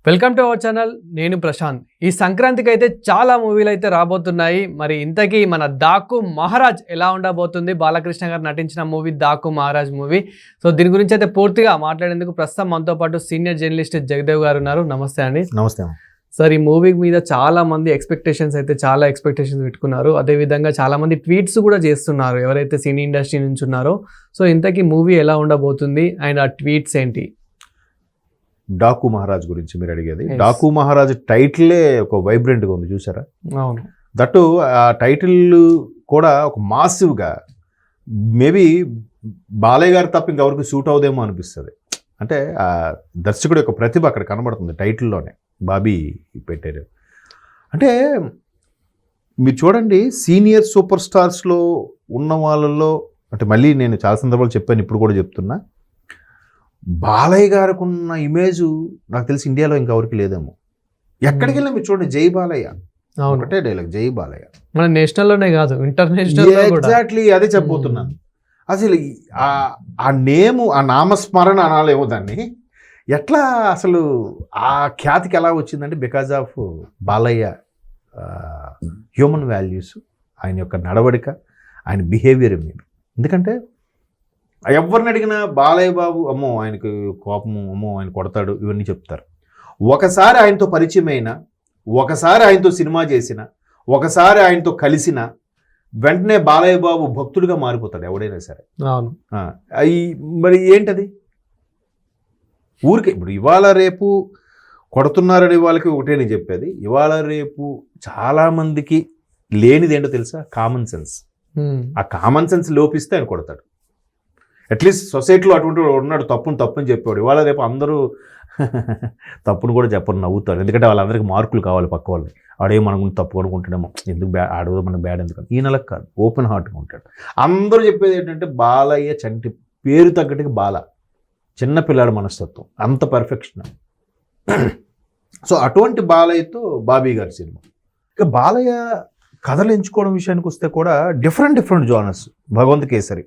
Welcome to our channel. నేను ప్రశాంత్. ఈ సంక్రాంతికి అయితే చాలా మూవీలు అయితే రాబోతున్నాయి. మరి ఇంతకీ మన డాకు మహారాజ్ ఎలా ఉండబోతుంది? బాలకృష్ణ గారు నటించిన movie Daaku Maharaj movie. So దీని గురించి అయితే పూర్తిగా మాట్లాడేందుకు ప్రస్తుతం మనతో పాటు సీనియర్ జర్నలిస్ట్ జగదేవ్ గారు ఉన్నారు. నమస్తే అండి. నమస్తే సార్, ఈ మూవీ మీద చాలా మంది ఎక్స్పెక్టేషన్స్ పెట్టుకున్నారు. అదేవిధంగా చాలా మంది ట్వీట్స్ కూడా చేస్తున్నారు ఎవరైతే సినీ ఇండస్ట్రీ నుంచి ఉన్నారో. సో ఇంతకీ మూవీ ఎలా ఉండబోతుంది అండ్ ఆ ట్వీట్స్ ఏంటి? డాకు మహారాజ్ గురించి మీరు అడిగేది. డాకు మహారాజ్ టైటిలే ఒక వైబ్రెంట్గా ఉంది, చూసారా? అవును. దట్టు ఆ టైటిల్ కూడా ఒక మాసివ్గా మేబీ బాలయ్య గారు తప్ప ఇంకెవరికి సూట్ అవుదేమో అనిపిస్తుంది. అంటే ఆ దర్శకుడు యొక్క ప్రతిభ అక్కడ కనబడుతుంది టైటిల్లోనే. బాబీ పెట్టారు అంటే మీరు చూడండి, సీనియర్ సూపర్ స్టార్స్లో ఉన్న వాళ్ళల్లో అంటే మళ్ళీ నేను చాలా సందర్భాలు చెప్పాను, ఇప్పుడు కూడా చెప్తున్నా, బాలయ్య గారికి ఉన్న ఇమేజ్ నాకు తెలిసి ఇండియాలో ఇంకెవరికి లేదేమో. ఎక్కడికి వెళ్ళినా మీరు చూడండి, జై బాలయ్య ఒకటే డైలాగ్, జై బాలయ్య. మన నేషనల్లోనే కాదు, ఇంటర్నేషనల్. ఎగ్జాక్ట్లీ అదే చెప్పబోతున్నాను. అసలు ఆ నేము, ఆ నామస్మరణ అనాలేమో దాన్ని, ఎట్లా అసలు ఆ ఖ్యాతికి ఎలా వచ్చిందంటే because of Balayya human values, ఆయన యొక్క నడవడిక, ఆయన బిహేవియర్ మీద. ఎందుకంటే ఎవరిని అడిగినా బాలయ్య బాబు అమ్మో ఆయనకు కోపము, అమ్మో ఆయన కొడతాడు, ఇవన్నీ చెప్తారు. ఒకసారి ఆయనతో పరిచయం అయినా, ఒకసారి ఆయనతో సినిమా చేసిన, ఒకసారి ఆయనతో కలిసిన వెంటనే బాలయ్య బాబు భక్తుడిగా మారిపోతాడు ఎవడైనా సరే. మరి ఏంటది? ఊరికే ఇప్పుడు ఇవాళ రేపు కొడుతున్నారని వాళ్ళకి ఒకటే నేను చెప్పేది, ఇవాళ రేపు చాలామందికి లేనిది ఏంటో తెలుసా? Common sense. ఆ కామన్ సెన్స్ లోపిస్తే ఆయన కొడతాడు. అట్లీస్ట్ సొసైటీలో అటువంటి ఉన్నాడు, తప్పుని చెప్పాడు. ఇవాళ రేపు అందరూ తప్పును కూడా చెప్పరు, నవ్వుతారు. ఎందుకంటే వాళ్ళందరికీ మార్కులు కావాలి పక్క వాళ్ళని. ఆడే మన గురించి తప్పు అనుకుంటాడేమో, ఎందుకు ఆడదో మనకు బ్యాడ్ ఎందుకు. ఈ నెలకు కాదు, ఓపెన్ హార్ట్గా ఉంటాడు. అందరూ చెప్పేది ఏంటంటే బాలయ్య చంటి పేరు తగ్గట్టుగా బాల, చిన్నపిల్లాడు మనస్తత్వం, అంత పర్ఫెక్షన్. సో అటువంటి బాలయ్యతో బాబీ గారి సినిమా. ఇక బాలయ్య కథలు ఎంచుకోవడం విషయానికి వస్తే కూడా డిఫరెంట్ జోనర్స్. భగవంత్ కేసరి,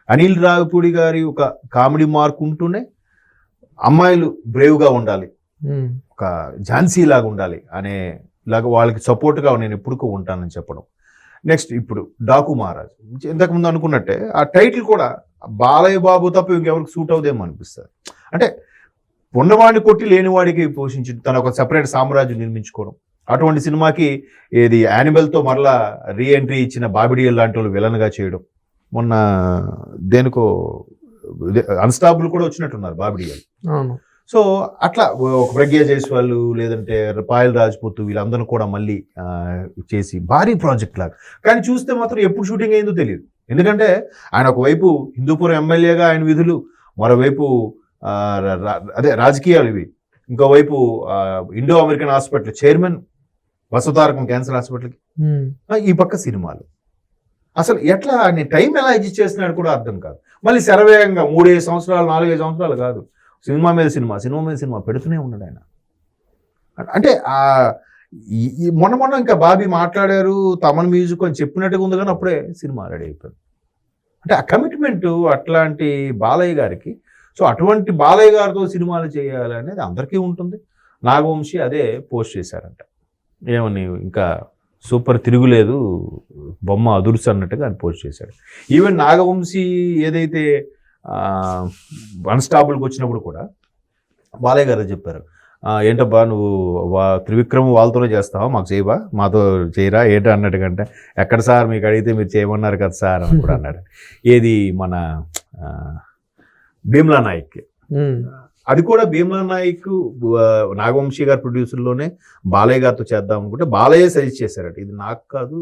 అనిల్ రావిపూడి గారి ఒక కామెడీ మార్క్ ఉంటూనే అమ్మాయిలు బ్రేవ్గా ఉండాలి, ఒక ఝాన్సీ లాగా ఉండాలి అనే లాగా వాళ్ళకి సపోర్ట్గా నేను ఎప్పుడుకో ఉంటానని చెప్పడం. నెక్స్ట్ ఇప్పుడు డాకు మహారాజ్, ఇంతకుముందు అనుకున్నట్టే ఆ టైటిల్ కూడా బాలయ్య బాబు తప్ప ఇంకెవరికి సూట్ అవుదేమో అనిపిస్తుంది. అంటే ఉన్నవాడిని కొట్టి లేనివాడికి పోషించి తన ఒక సెపరేట్ సామ్రాజ్యం నిర్మించుకోవడం. అటువంటి సినిమాకి ఏది యానిమల్తో మరలా రీఎంట్రీ ఇచ్చిన బాబిడియల్ లాంటి వాళ్ళు విలన్గా చేయడం. మొన్న దేనికో అన్స్టాపుల్ కూడా వచ్చినట్టున్నారు బాబిడియల్. సో అట్లా ఒక ప్రజ్ఞా జైస్వాల్ లేదంటే పాయల్ రాజ్పూత్ వీళ్ళందరూ కూడా మళ్ళీ చేసి భారీ ప్రాజెక్ట్ లాగా. కానీ చూస్తే మాత్రం ఎప్పుడు షూటింగ్ అయిందో తెలియదు. ఎందుకంటే ఆయన ఒకవైపు హిందూపురం ఎమ్మెల్యేగా ఆయన విధులు, మరోవైపు అదే రాజకీయాలు ఇవి, ఇంకోవైపు ఇండో అమెరికన్ హాస్పిటల్ చైర్మన్, వసతారకం క్యాన్సర్ హాస్పిటల్కి, ఈ పక్క సినిమాలు. అసలు ఎట్లా ఆయన టైం ఎలా అడ్జస్ట్ చేస్తున్నాడు కూడా అర్థం కాదు. మళ్ళీ శరవేగంగా 3-5 సంవత్సరాలు 4-5 సంవత్సరాలు కాదు, సినిమా మీద సినిమా పెడుతూనే ఉన్నాడు ఆయన. అంటే మొన్న ఇంకా బాబీ మాట్లాడారు, తమన్ మ్యూజిక్ అని చెప్పినట్టుగా ఉంది, కానీ అప్పుడే సినిమా రెడీ అయిపోయింది. అంటే ఆ కమిట్మెంట్ అట్లాంటి బాలయ్య గారికి. సో అటువంటి బాలయ్య గారితో సినిమాలు చేయాలనేది అందరికీ ఉంటుంది. నాగవంశీ అదే పోస్ట్ చేశారంట, ఏమని ఇంకా సూపర్ తిరుగులేదు, బొమ్మ అదుర్స్ అన్నట్టుగా ఆయన పోస్ట్ చేశాడు. ఈవెన్ నాగవంశీ ఏదైతే అన్స్టాపుల్కి వచ్చినప్పుడు కూడా బాలయ్య గారు చెప్పారు, ఏంటబ్బా నువ్వు త్రివిక్రమ్ వాళ్ళతోనే చేస్తావా, మాకు చేయవా, మాతో చేయరా ఏంటో అన్నట్టుగా. అంటే ఎక్కడ సార్, మీకు అడిగితే మీరు చేయమన్నారు కదా సార్ అని కూడా అన్నాడు. ఏది మన భీమ్లా నాయక్, అది కూడా భీమ్లా నాయక్ నాగవంశీ గారి ప్రొడ్యూసర్లోనే బాలయ్య గారితో చేద్దాం అనుకుంటే బాలయ్య సజెస్ట్ చేశారట, ఇది నాకు కాదు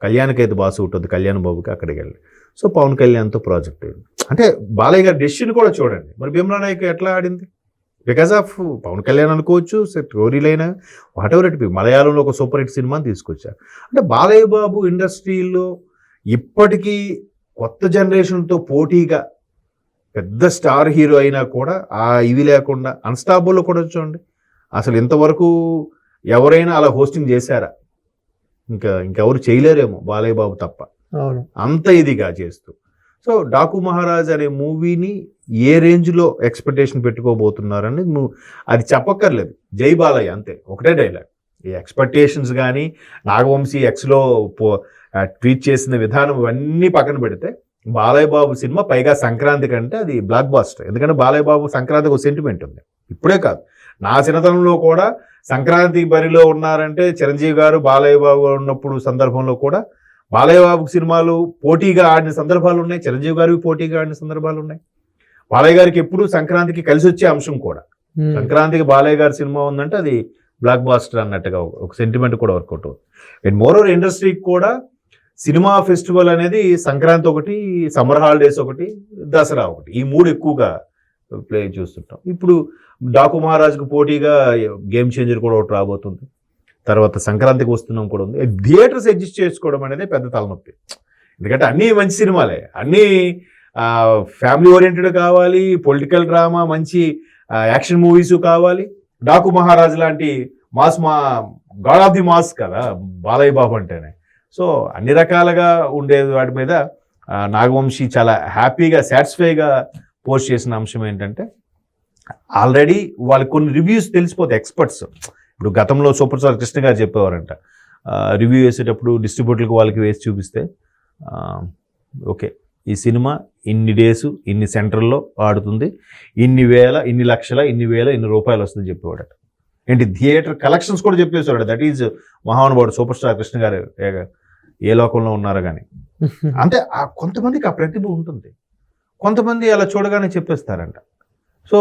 కళ్యాణ్కి అయితే బాగా సూట్ అవుతుంది, కళ్యాణ్ బాబుకి అక్కడికి వెళ్ళి. సో పవన్ కళ్యాణ్తో ప్రాజెక్ట్ అయింది. అంటే బాలయ్య గారి డెసిషన్ కూడా చూడండి. మరి భీమ్లా నాయక్ ఎట్లా ఆడింది? బికాజ్ ఆఫ్ పవన్ కళ్యాణ్ అనుకోవచ్చు, స్టోరీలైనా వాట్ ఎవర్ ఇట్ బి, మలయాళంలో ఒక సూపర్ హిట్ సినిమాని తీసుకొచ్చారు. అంటే బాలయ్య బాబు ఇండస్ట్రీలో ఇప్పటికీ కొత్త జనరేషన్తో పోటీగా పెద్ద స్టార్ హీరో అయినా కూడా ఇవి లేకుండా అన్స్టాపుల్లో కూడా చూడండి, అసలు ఇంతవరకు ఎవరైనా అలా హోస్టింగ్ చేశారా? ఇంకెవరు చేయలేరేమో బాలయ్య బాబు తప్ప, అంత ఇదిగా చేస్తూ. సో డాకు మహారాజ్ అనే మూవీని ఏ రేంజ్లో ఎక్స్పెక్టేషన్ పెట్టుకోబోతున్నారని నువ్వు అది చెప్పక్కర్లేదు. జై బాలయ్య అంతే, ఒకటే డైలాగ్. ఈ ఎక్స్పెక్టేషన్స్ కానీ నాగవంశీ ఎక్స్లో ట్వీట్ చేసిన విధానం ఇవన్నీ పక్కన పెడితే బాలయ్య బాబు సినిమా పైగా సంక్రాంతి కంటే అది బ్లాక్ బాస్టర్. ఎందుకంటే బాలయ్య బాబు సంక్రాంతికి ఒక సెంటిమెంట్ ఉంది. ఇప్పుడే కాదు, నా చిన్నతనంలో కూడా సంక్రాంతి బరిలో ఉన్నారంటే చిరంజీవి గారు బాలయ్య బాబు ఉన్నప్పుడు సందర్భంలో కూడా బాలయ్య బాబు సినిమాలు పోటీగా ఆడిన సందర్భాలు ఉన్నాయి, చిరంజీవి గారికి పోటీగా ఆడిన సందర్భాలు ఉన్నాయి. బాలయ్య గారికి ఎప్పుడు సంక్రాంతికి కలిసి వచ్చే అంశం కూడా. సంక్రాంతికి బాలయ్య గారి సినిమా ఉందంటే అది బ్లాక్ బాస్టర్ అన్నట్టుగా ఒక సెంటిమెంట్ కూడా వర్కౌట్ అవుతుంది. అండ్ మోరోవర్ ఇండస్ట్రీకి కూడా సినిమా ఫెస్టివల్ అనేది సంక్రాంతి ఒకటి, సమ్మర్ హాలిడేస్ ఒకటి, దసరా ఒకటి, ఈ 3 ఎక్కువగా ప్లే చూస్తుంటాం. ఇప్పుడు డాకు మహారాజ్కి పోటీగా గేమ్ చేంజర్ కూడా ఒకటి రాబోతుంది. తర్వాత సంక్రాంతికి వస్తున్నాం కూడా ఉంది. థియేటర్స్ అడ్జస్ట్ చేసుకోవడం అనేది పెద్ద తలనొప్పి. ఎందుకంటే అన్నీ మంచి సినిమాలే, అన్నీ ఫ్యామిలీ ఓరియంటెడ్ కావాలి, పొలిటికల్ డ్రామా, మంచి యాక్షన్ మూవీస్ కావాలి. డాకు మహారాజ్ లాంటి గాడ్ ఆఫ్ ది మాస్ కదా బాలయ్య బాబు అంటేనే. సో అన్ని రకాలుగా ఉండే వాటి మీద నాగవంశీ చాలా హ్యాపీగా సాటిస్ఫైగా పోస్ట్ చేసిన అంశం ఏంటంటే ఆల్రెడీ వాళ్ళకి కొన్ని రివ్యూస్ తెలిసిపోతాయి ఎక్స్పర్ట్స్. ఇప్పుడు గతంలో సూపర్ స్టార్ కృష్ణ గారు చెప్పేవారంట, రివ్యూ వేసేటప్పుడు డిస్ట్రిబ్యూటర్లకు వాళ్ళకి వేసి చూపిస్తే ఓకే ఈ సినిమా ఇన్ని డేస్ ఇన్ని సెంటర్లో ఆడుతుంది, ఇన్ని వేల ఇన్ని లక్షల ఇన్ని వేల ఇన్ని రూపాయలు వస్తుంది చెప్పేవాడట. ఏంటి థియేటర్ కలెక్షన్స్ కూడా చెప్పేసేవాడు. దట్ ఈజ్ మహానుభావుడు సూపర్ స్టార్ కృష్ణ గారు ఏ లోకంలో ఉన్నారో కానీ. అంటే కొంతమందికి ఆ ప్రతిభ ఉంటుంది, కొంతమంది అలా చూడగానే చెప్పేస్తారంట. సో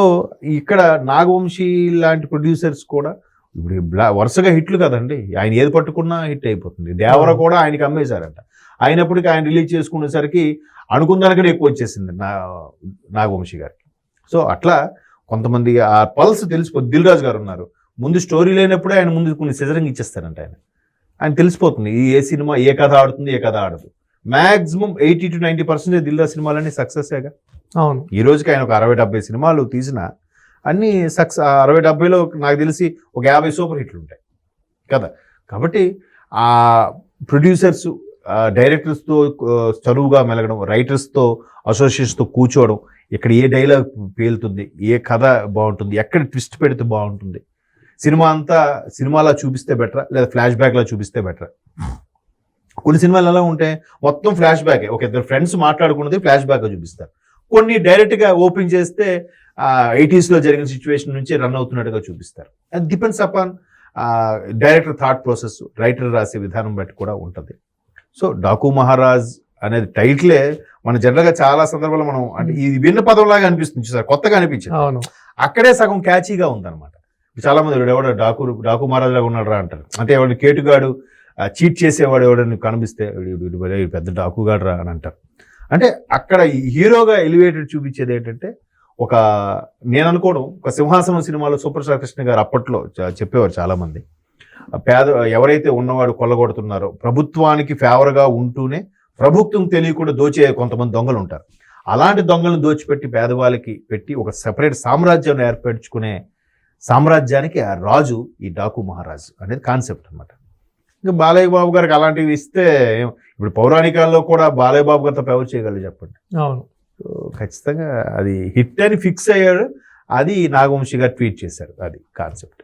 ఇక్కడ నాగవంశీ లాంటి ప్రొడ్యూసర్స్ కూడా ఇప్పుడు వరుసగా హిట్లు కదండి, ఆయన ఏది పట్టుకున్నా హిట్ అయిపోతుంది. దేవర కూడా ఆయనకి అమ్మేశారంట. అయినప్పటికీ ఆయన రిలీజ్ చేసుకునేసరికి అనుకున్నానికంటే ఎక్కువ వచ్చేసింది నాగవంశీ గారికి. సో అట్లా కొంతమంది ఆ పల్స్ తెలిసిపోతుంది. దిల్ రాజు గారు ఉన్నారు, ముందు స్టోరీ లేనప్పుడే ఆయన ముందు కొన్ని సిజరింగ్ ఇచ్చేస్తారంట. ఆయన తెలిసిపోతుంది ఏ సినిమా ఏ కథ ఆడుతుంది ఏ కథ ఆడదు. మ్యాక్సిమం 80 to 90% దిల్ రాజు సినిమాలన్నీ సక్సెస్గా. అవును, ఈ రోజుకి ఆయన ఒక 60-70 సినిమాలు తీసిన అన్ని 60-70లో నాకు తెలిసి ఒక 50 సూపర్ హిట్లు ఉంటాయి కదా. కాబట్టి ఆ ప్రొడ్యూసర్స్ డైరెక్టర్స్తో చదువుగా మెలగడం, రైటర్స్తో అసోసియేషన్స్తో కూర్చోవడం, ఇక్కడ ఏ డైలాగ్ పేలుతుంది, ఏ కథ బాగుంటుంది, ఎక్కడ ట్విస్ట్ పెడితే బాగుంటుంది, సినిమా అంతా సినిమాలా చూపిస్తే బెటరా లేదా ఫ్లాష్ బ్యాక్లా చూపిస్తే బెటరా. కొన్ని సినిమాలు ఎలా ఉంటాయి మొత్తం ఫ్లాష్ బ్యాకే, ఒక ఇద్దరు ఫ్రెండ్స్ మాట్లాడుకున్నది ఫ్లాష్ బ్యాక్గా చూపిస్తారు. కొన్ని డైరెక్ట్గా ఓపెన్ చేస్తే 80sలో జరిగిన సిచ్యువేషన్ నుంచి రన్ అవుతున్నట్టుగా చూపిస్తారు. అది depends upon director thought process, writer రాసే విధానం బట్టి కూడా ఉంటుంది. సో డాకు మహారాజ్ అనేది టైటిలే మన జనరల్గా చాలా సందర్భాల్లో మనం అంటే ఇది విన్న పదంలాగా అనిపిస్తుంది సార్, కొత్తగా అనిపించింది. అవును, అక్కడే సగం క్యాచీగా ఉందన్నమాట. చాలా మంది ఎవడో డాకు మహారాజ్ లాగా ఉన్నాడు రా అంటారు. అంటే ఎవడు కేటుగాడు చీట్ చేసేవాడు ఎవడని కనిపిస్తే పెద్ద డాకుగాడు రా అని అంటారు. అంటే అక్కడ హీరోగా ఎలివేటెడ్ చూపించేది ఏంటంటే నేను అనుకోవడం ఒక సింహాసనం సినిమాలో సూపర్ స్టార్ కృష్ణ గారు అప్పట్లో చెప్పేవారు చాలామంది, ఎవరైతే ఉన్నవాడు కొల్లగొడుతున్నారో ప్రభుత్వానికి ఫేవర్గా ఉంటూనే ప్రభుత్వం తెలియకుండా దోచే కొంతమంది దొంగలు ఉంటారు. అలాంటి దొంగలను దోచిపెట్టి పేదవాళ్ళకి పెట్టి ఒక సెపరేట్ సామ్రాజ్యాన్ని ఏర్పరచుకునే సామ్రాజ్యానికి ఆ రాజు ఈ డాకు మహారాజు అనేది కాన్సెప్ట్ అనమాట. ఇంకా బాలయ్య బాబు గారికి అలాంటివి ఇస్తే ఇప్పుడు పౌరాణికాల్లో కూడా బాలయ్య బాబు గారితో ఎవరు చేయగలరు చెప్పండి. అవును, ఖచ్చితంగా అది హిట్ అని ఫిక్స్ అయ్యాడు. అది నాగవంశీ గారు ట్వీట్ చేశారు, అది కాన్సెప్ట్.